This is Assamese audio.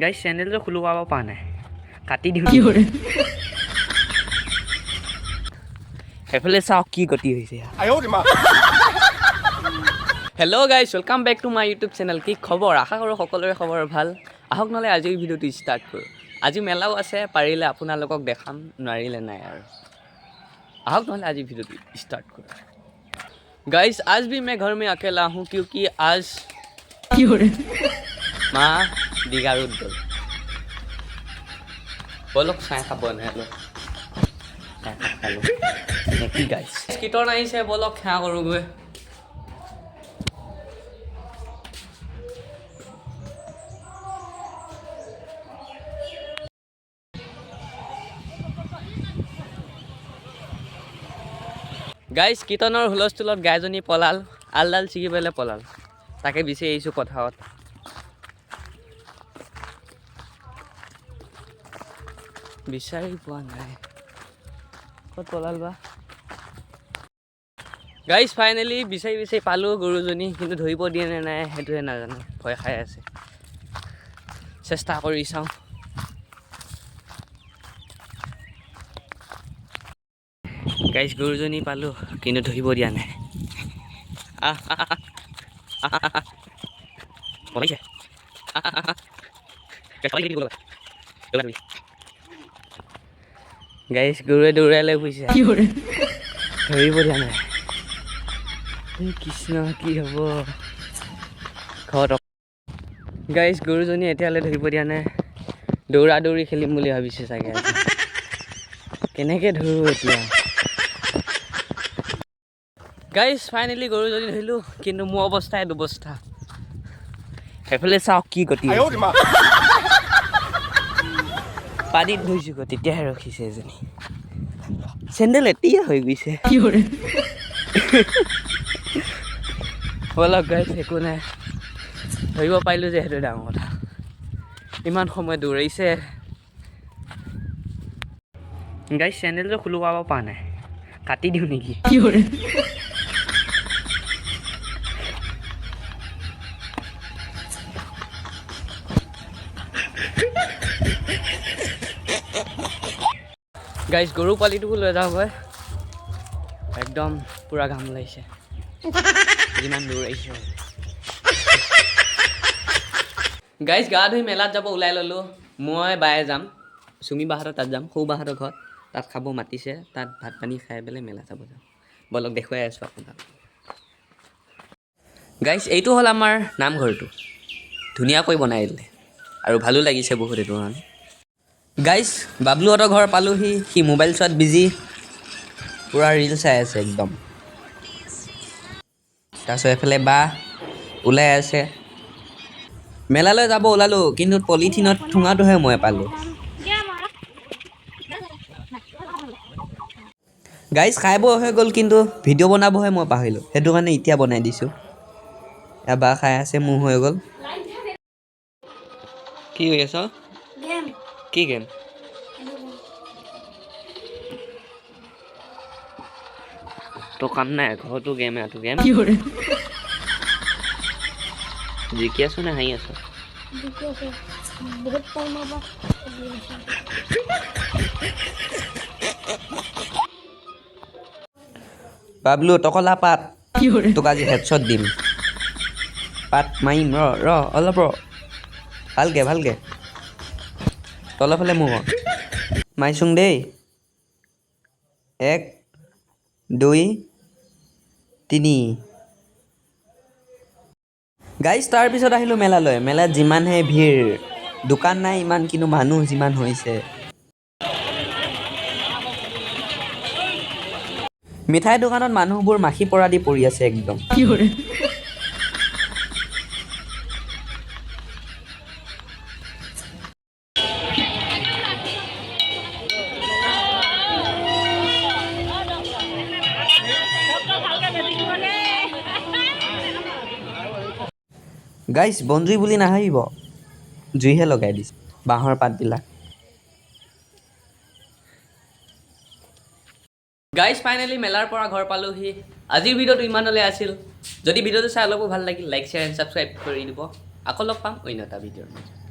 গাইজ চেনেলটো খোলোৱাব পৰা নাই, কাটি দিওঁ। সেইফালে চাওক কি গতি হৈছে। Hello' guys, welcome back to my YouTube channel. কি খবৰ? আশা কৰোঁ সকলোৰে খবৰ ভাল। আহক নহ'লে আজিৰ ভিডিঅ'টো ষ্টাৰ্ট কৰোঁ। আজি মেলাও আছে, পাৰিলে আপোনালোকক দেখাম, নোৱাৰিলে নাই আৰু। আহক নহ'লে আজি ভিডিঅ'টো ষ্টাৰ্ট কৰোঁ। गाइस आज भी मैं घर में अकेला हूँ क्योंकि आज माँ दीगारूत गल बोलो चाय खा बने लो चाय खा लो नेकी गाइस किटर नहीं से बोलो क्या करोगे গাইজ কীৰ্তনৰ হুলস্থুলত গাইজনী পলাল, আলডাল ছিগি পেলাই পলাল। তাকে বিচাৰি আহিছোঁ পথাৰত। বিচাৰি পোৱা নাই, ক'ত পলাল বা। গাইজ ফাইনেলি বিচাৰি বিচাৰি পালোঁ গৰুজনী, কিন্তু ধৰিব দিয়ে নে নাই সেইটোহে নাজানো, ভয় খাই আছে। চেষ্টা কৰি চাওঁ। গাইজ গৰুজনী পালোঁ, কিন্তু ধৰিব দিয়া নাই। গাইজ গৰুৱে দৌৰাই লৈ ফুৰিছে, ধৰিব দিয়া নাই। কৃষ্ণ কি হ'ব ঘৰত। গাইজ গৰুজনী এতিয়ালৈ ধৰিব দিয়া নাই, দৌৰা দৌৰি খেলিম বুলি ভাবিছে চাগে। কেনেকৈ ধৰোঁ এতিয়া। গাইজ ফাইনেলি গৰুজনী ধৰিলোঁ, কিন্তু মোৰ অৱস্থাই দুবস্থা। সেইফালে চাওক কি গতি। পানীত ধৰিছোঁ গৈ, তেতিয়াহে ৰখিছে এজনী। চেণ্ডেল এতিয়া হৈ গৈছে। বলক গাইজ, একো নাই, ধৰিব পাৰিলোঁ যে সেইটো ডাঙৰ কথা। ইমান সময় দৌৰাইছে। গাইজ চেণ্ডেলটো খোলোৱাব পৰা নাই, কাটি দিওঁ নেকি। গাইজ গৰু পোৱালিটোকো লৈ যাওঁ গৈ, একদম পূৰা ঘাম ওলাইছে যিমান দৌৰাইছে। গাইজ গা ধুই মেলাত যাব ওলাই ল'লোঁ। মই বায়ে যাম, চুমি বাহঁতৰ তাত যাম, সৌ বাহঁতৰ ঘৰত। তাত খাব মাতিছে, তাত ভাত পানী খাই পেলাই মেলা যাব যাম। বলক দেখুৱাই আছোঁ আপোনাক। গাইজ এইটো হ'ল আমাৰ নামঘৰটো, ধুনীয়াকৈ বনাই দিলে আৰু ভালো লাগিছে বহুত এইটো কাৰণে। গাইজ বাবলুহঁতৰ ঘৰ পালোহি, সি মোবাইল চোৱাত বিজি, পূৰা ৰিল চাই আছে একদম। তাৰপিছত এইফালে বা ওলাই আছে। মেলালৈ যাব ওলালোঁ, কিন্তু পলিথিনত ঠুঙাটোহে মই পালোঁ। গাইজ খাই বৈ হৈ গ'ল, কিন্তু ভিডিঅ' বনাবহে মই পাহৰিলোঁ, সেইটো কাৰণে এতিয়া বনাই দিছোঁ। বা খাই আছে, মোৰ হৈ গ'ল। কি হৈ আছ? কি গেম? তো কাম নাই, ঘৰতো গেম এইটো গেম। জিকি আছো নে হাঁহি আছো? বাবলু টকলা পাত, তোক আজি হেডশ্বট দিম। পাত মাৰিম, ৰ অলপ ৰ, ভালকে ভালকে তলৰ ফালে মোৰ মাৰিছোং দেই। 1 2 3। গাইজ তাৰপিছত আহিলোঁ মেলালৈ। মেলাত যিমানহে ভিৰ, দোকান নাই ইমান, কিন্তু মানুহ যিমান হৈছে। মিঠাই দোকানত মানুহবোৰ মাখি পৰা দি পৰি আছে একদম। গাইজ বনজুই বুলি নাভাবিব, জুইহে লগাই দিছে, বাঁহৰ পাতবিলাক। গাইজ ফাইনেলি মেলাৰ পৰা ঘৰ পালোহি। আজিৰ ভিডিঅ'টো ইমানলৈ আছিল। যদি ভিডিঅ'টো চাই অলপো ভাল লাগিল, লাইক শ্বেয়াৰ এণ্ড ছাবস্ক্ৰাইব কৰি দিব। আকৌ লগ পাম অন্য এটা ভিডিঅ'ৰ মাজত।